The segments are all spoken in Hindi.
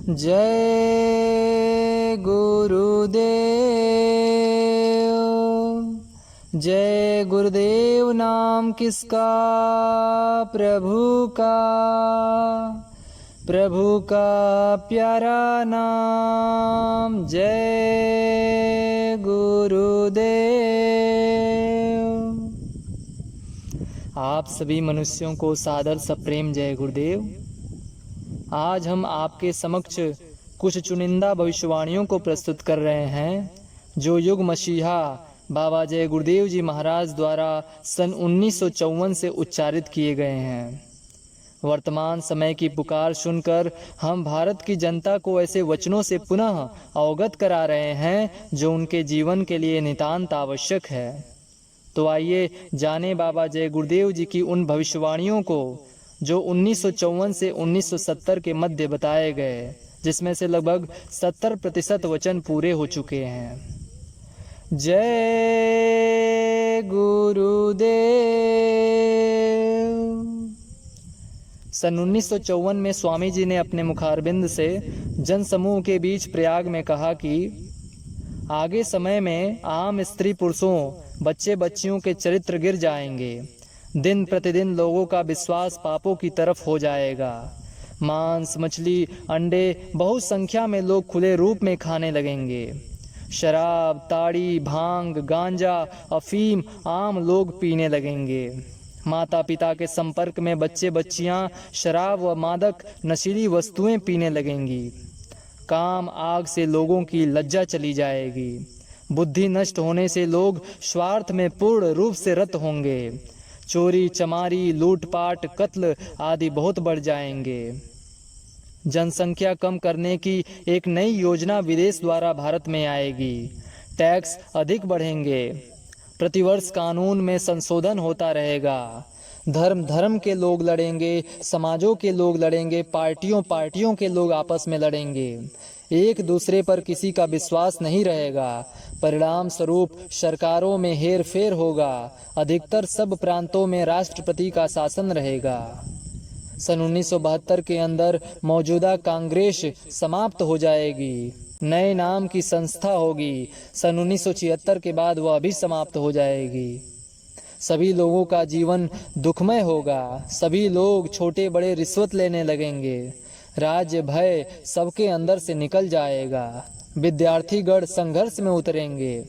जय गुरुदेव। जय गुरुदेव नाम किसका, प्रभु का प्यारा नाम। जय गुरुदेव। आप सभी मनुष्यों को सादर सप्रेम जय गुरुदेव। आज हम आपके समक्ष कुछ चुनिंदा भविष्यवाणियों को प्रस्तुत कर रहे हैं जो युग मसीहा बाबा जय गुरुदेव जी महाराज द्वारा सन 1954 से उच्चारित किए गए हैं। वर्तमान समय की पुकार सुनकर हम भारत की जनता को ऐसे वचनों से पुनः अवगत करा रहे हैं जो उनके जीवन के लिए नितांत आवश्यक है। तो आइए जाने बाबा जय गुरुदेव जी की उन भविष्यवाणियों को जो 1954 से 1970 के मध्य बताए गए, जिसमें से लगभग 70% वचन पूरे हो चुके हैं। जय गुरुदेव। सन 1954 में स्वामी जी ने अपने मुखारबिंद से जनसमूह के बीच प्रयाग में कहा कि आगे समय में आम स्त्री पुरुषों, बच्चे बच्चियों के चरित्र गिर जाएंगे। दिन प्रतिदिन लोगों का विश्वास पापों की तरफ हो जाएगा। मांस, मछली, अंडे बहुत संख्या में लोग खुले रूप में खाने लगेंगे। शराब, ताड़ी, भांग, गांजा, अफीम आम लोग पीने लगेंगे। माता पिता के संपर्क में बच्चे बच्चियां शराब व मादक नशीली वस्तुएं पीने लगेंगी। काम आग से लोगों की लज्जा चली जाएगी। बुद्धि नष्ट होने से लोग स्वार्थ में पूर्ण रूप से रत होंगे। चोरी चमारी, लूटपाट, कत्ल आदि बहुत बढ़ जाएंगे। जनसंख्या कम करने की एक नई योजना विदेश द्वारा भारत में आएगी। टैक्स अधिक बढ़ेंगे। प्रतिवर्ष कानून में संशोधन होता रहेगा। धर्म के लोग लड़ेंगे, समाजों के लोग लड़ेंगे, पार्टियों के लोग आपस में लड़ेंगे। एक दूसरे पर किसी का विश्वास नहीं रहेगा। परिणाम स्वरूप सरकारों में हेर फेर होगा। अधिकतर सब प्रांतों में राष्ट्रपति का शासन रहेगा। सन 1972 के अंदर मौजूदा कांग्रेस समाप्त हो जाएगी। नए नाम की संस्था होगी। सन 1976 के बाद वह भी समाप्त हो जाएगी। सभी लोगों का जीवन दुखमय होगा। सभी लोग छोटे बड़े रिश्वत लेने लगेंगे। राज्य भय सबके अंदर से निकल जाएगा। विद्यार्थीगण संघर्ष में उतरेंगे।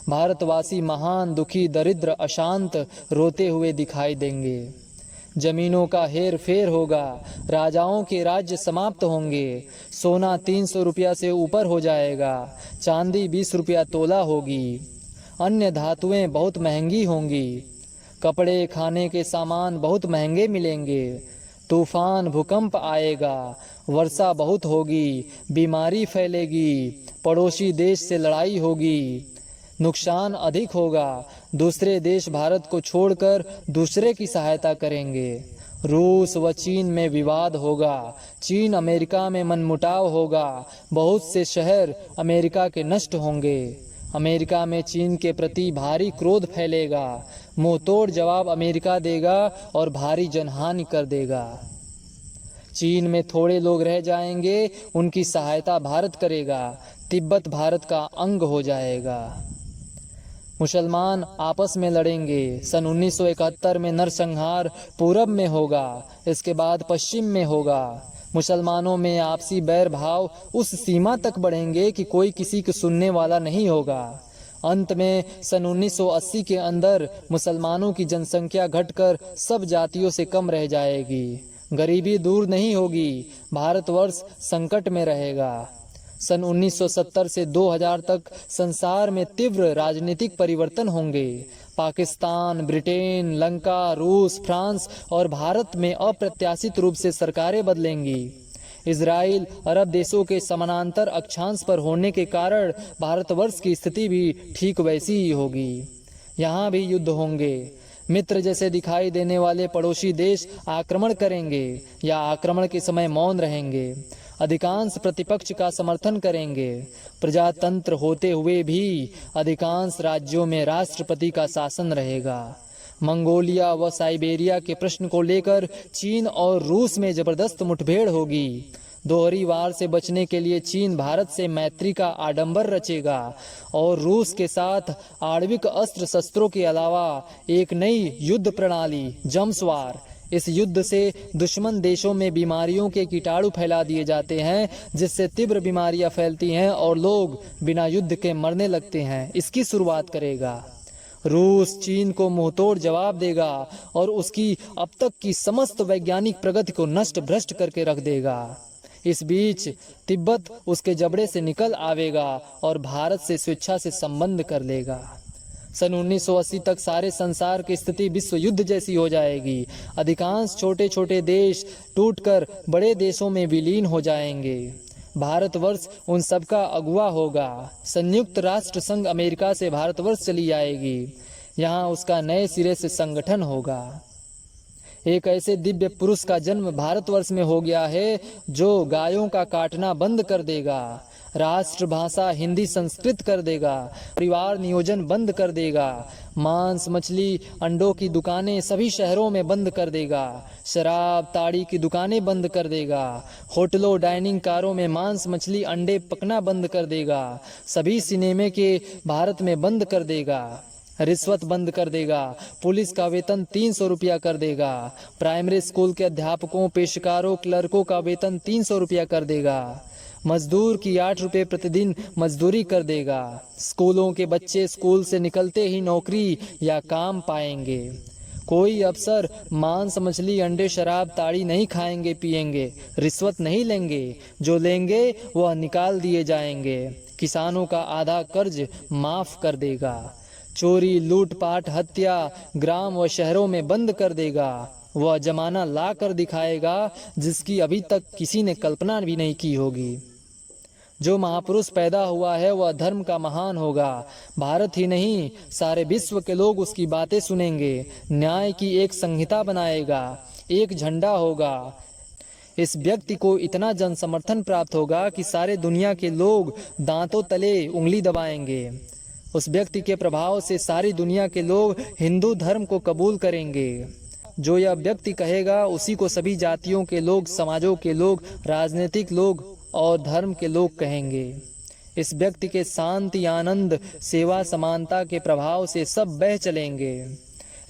भारतवासी महान, दुखी, दरिद्र, अशांत रोते हुए दिखाई देंगे। जमीनों का हेर फेर होगा। राजाओं के राज्य समाप्त होंगे। सोना 300 रुपया से ऊपर हो जाएगा। चांदी 20 रुपया तोला होगी। अन्य धातुएं बहुत महंगी होंगी। कपड़े, खाने के सामान बहुत महंगे मिलेंगे। तूफान, भूकंप आएगा। वर्षा बहुत होगी। बीमारी फैलेगी। पड़ोसी देश से लड़ाई होगी। नुकसान अधिक होगा। दूसरे देश भारत को छोड़कर दूसरे की सहायता करेंगे। रूस व चीन में विवाद होगा। चीन अमेरिका में मनमुटाव होगा। बहुत से शहर अमेरिका के नष्ट होंगे। अमेरिका में चीन के प्रति भारी क्रोध फैलेगा। मुंहतोड़ जवाब अमेरिका देगा और भारी जनहानि कर देगा। चीन में थोड़े लोग रह जाएंगे। उनकी सहायता भारत करेगा। तिब्बत भारत का अंग हो जाएगा। मुसलमान आपस में लड़ेंगे। सन 1971 में नरसंहार पूरब में होगा। इसके बाद पश्चिम में होगा। मुसलमानों में आपसी बैर भाव उस सीमा तक बढ़ेंगे कि कोई किसी को सुनने वाला नहीं होगा। अंत में सन 1980 के अंदर मुसलमानों की जनसंख्या घटकर सब जातियों से कम रह जाएगी। गरीबी दूर नहीं होगी। भारतवर्ष संकट में रहेगा। सन 1970 से 2000 तक संसार में तीव्र राजनीतिक परिवर्तन होंगे। पाकिस्तान, ब्रिटेन, लंका, रूस, फ्रांस और भारत में अप्रत्याशित रूप से सरकारें बदलेंगी। इजराइल, अरब देशों के समानांतर अक्षांश पर होने के कारण भारतवर्ष की स्थिति भी ठीक वैसी ही होगी। यहाँ भी युद्ध होंगे। मित्र जैसे दिखाई देने वाले पड़ोसी देश आक्रमण करेंगे या आक्रमण के समय मौन रहेंगे। अधिकांश प्रतिपक्ष का समर्थन करेंगे। प्रजातंत्र होते हुए भी अधिकांश राज्यों में राष्ट्रपति का शासन रहेगा। मंगोलिया व साइबेरिया के प्रश्न को लेकर चीन और रूस में जबरदस्त मुठभेड़ होगी। दोहरी वार से बचने के लिए चीन भारत से मैत्री का आडंबर रचेगा और रूस के साथ आणविक अस्त्र शस्त्रों के अलावा एक नई युद्ध प्रणाली जम्सवार, इस युद्ध से दुश्मन देशों में बीमारियों के कीटाणु फैला दिए जाते हैं, जिससे तीव्र बीमारियां फैलती हैं और लोग बिना युद्ध के मरने लगते हैं, इसकी शुरुआत करेगा। रूस चीन को मुंहतोड़ जवाब देगा और उसकी अब तक की समस्त वैज्ञानिक प्रगति को नष्ट भ्रष्ट करके रख देगा। इस बीच तिब्बत उसके जबड़े से निकल आवेगा और भारत से स्वेच्छा से संबंध कर लेगा। सन 1980 तक सारे संसार की स्थिति विश्व युद्ध जैसी हो जाएगी। अधिकांश छोटे छोटे देश टूटकर बड़े देशों में विलीन हो जाएंगे। भारतवर्ष उन सबका अगुवा होगा। संयुक्त राष्ट्र संघ अमेरिका से भारतवर्ष चली आएगी। यहाँ उसका नए सिरे से संगठन होगा। एक ऐसे दिव्य पुरुष का जन्म भारतवर्ष में हो गया है जो गायों का काटना बंद कर देगा, राष्ट्रभाषा हिंदी संस्कृत कर देगा, परिवार नियोजन बंद कर देगा, मांस मछली अंडों की दुकानें सभी शहरों में बंद कर देगा, शराब ताड़ी की दुकानें बंद कर देगा, होटलों डाइनिंग कारों में मांस मछली अंडे पकना बंद कर देगा, सभी सिनेमे के भारत में बंद कर देगा, रिश्वत बंद कर देगा, पुलिस का वेतन 300 रुपया कर देगा, प्राइमरी स्कूल के अध्यापकों पेशकारों क्लर्कों का वेतन 300 रुपया कर देगा, मजदूर की 8 रुपये प्रतिदिन मजदूरी कर देगा, स्कूलों के बच्चे स्कूल से निकलते ही नौकरी या काम पाएंगे, कोई अफसर मांस मछली अंडे शराब ताड़ी नहीं खाएंगे पिएंगे, रिश्वत नहीं लेंगे, जो लेंगे वह निकाल दिए जाएंगे, किसानों का आधा कर्ज माफ कर देगा, चोरी लूटपाट हत्या ग्राम व शहरों में बंद कर देगा, वह जमाना ला कर दिखाएगा जिसकी अभी तक किसी ने कल्पना भी नहीं की होगी। जो महापुरुष पैदा हुआ है वह धर्म का महान होगा। भारत ही नहीं सारे विश्व के लोग उसकी बातें सुनेंगे, न्याय की एक संहिता बनाएगा, एक झंडा होगा। इस व्यक्ति को इतना जन समर्थन प्राप्त होगा कि सारे दुनिया के लोग दांतों तले उंगली दबाएंगे। उस व्यक्ति के प्रभाव से सारी दुनिया के लोग हिंदू धर्म को कबूल करेंगे। जो यह व्यक्ति कहेगा उसी को सभी जातियों के लोग, समाजों के लोग, राजनीतिक लोग और धर्म के लोग कहेंगे। इस व्यक्ति के शांति आनंद सेवा समानता के प्रभाव से सब बह चलेंगे।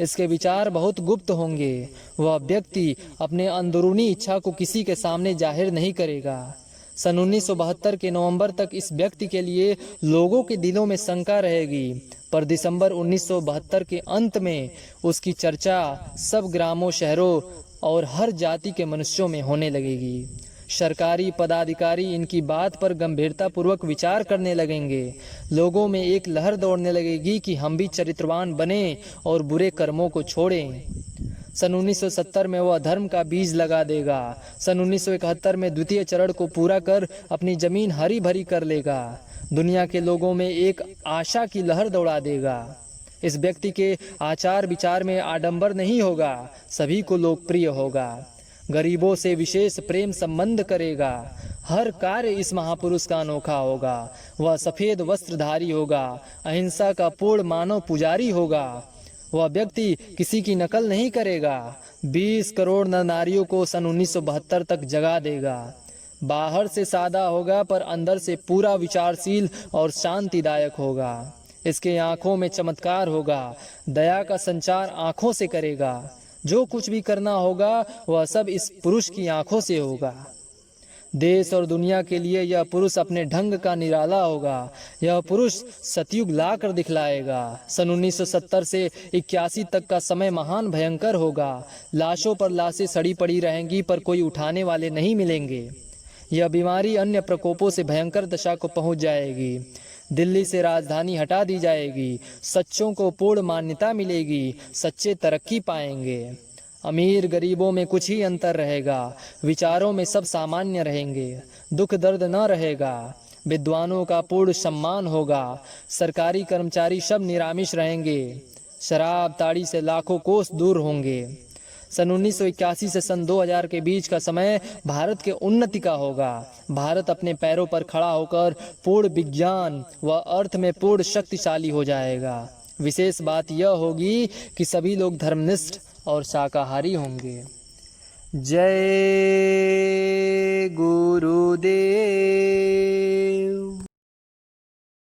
इसके विचार बहुत गुप्त होंगे। वह व्यक्ति अपने अंदरूनी इच्छा को किसी के सामने जाहिर नहीं करेगा। सन 1972 के नवंबर तक इस व्यक्ति के लिए लोगों के दिलों में शंका रहेगी, पर दिसंबर 1972 के अंत में उसकी चर्चा सब ग्रामों शहरों और हर जाति के मनुष्यों में होने लगेगी। सरकारी पदाधिकारी इनकी बात पर गंभीरता पूर्वक विचार करने लगेंगे। लोगों में एक लहर दौड़ने लगेगी कि हम भी चरित्रवान बने और बुरे कर्मों को छोड़ें। सन 1970 में वह धर्म का बीज लगा देगा। सन 1971 में द्वितीय चरण को पूरा कर अपनी जमीन हरी भरी कर लेगा। दुनिया के लोगों में एक आशा की लहर दौड़ा देगा। इस व्यक्ति के आचार विचार में आडंबर नहीं होगा, सभी को लोकप्रिय होगा। गरीबों से विशेष प्रेम संबंध करेगा। हर कार्य इस महापुरुष का अनोखा होगा। वह सफेद वस्त्रधारी होगा, अहिंसा का पूर्ण मानव पुजारी होगा। वह व्यक्ति किसी की नकल नहीं करेगा। 20 करोड़ नर नारियों को सन 1972 तक जगा देगा। बाहर से सादा होगा पर अंदर से पूरा विचारशील और शांतिदायक होगा। इसके आंखों में चमत्कार होगा। दया का संचार आंखों से करेगा। जो कुछ भी करना होगा वह सब इस पुरुष की आंखों से होगा। देश और दुनिया के लिए यह पुरुष अपने ढंग का निराला होगा। यह पुरुष सतयुग ला कर दिखलाएगा। सन 1970 से 81 तक का समय महान भयंकर होगा। लाशों पर लाशें सड़ी पड़ी रहेंगी पर कोई उठाने वाले नहीं मिलेंगे। यह बीमारी अन्य प्रकोपों से भयंकर दशा को पहुंच जाएगी। दिल्ली से राजधानी हटा दी जाएगी। सच्चों को पूर्ण मान्यता मिलेगी। सच्चे तरक्की पाएंगे। अमीर गरीबों में कुछ ही अंतर रहेगा। विचारों में सब सामान्य रहेंगे। दुख दर्द न रहेगा। विद्वानों का पूर्ण सम्मान होगा। सरकारी कर्मचारी सब निरामिष रहेंगे। शराब ताड़ी से लाखों कोस दूर होंगे। सन 1981 से सन 2000 के बीच का समय भारत के उन्नति का होगा। भारत अपने पैरों पर खड़ा होकर पूर्ण विज्ञान व अर्थ में पूर्ण शक्तिशाली हो जाएगा। विशेष बात यह होगी कि सभी लोग धर्मनिष्ठ और शाकाहारी होंगे। जय गुरुदेव।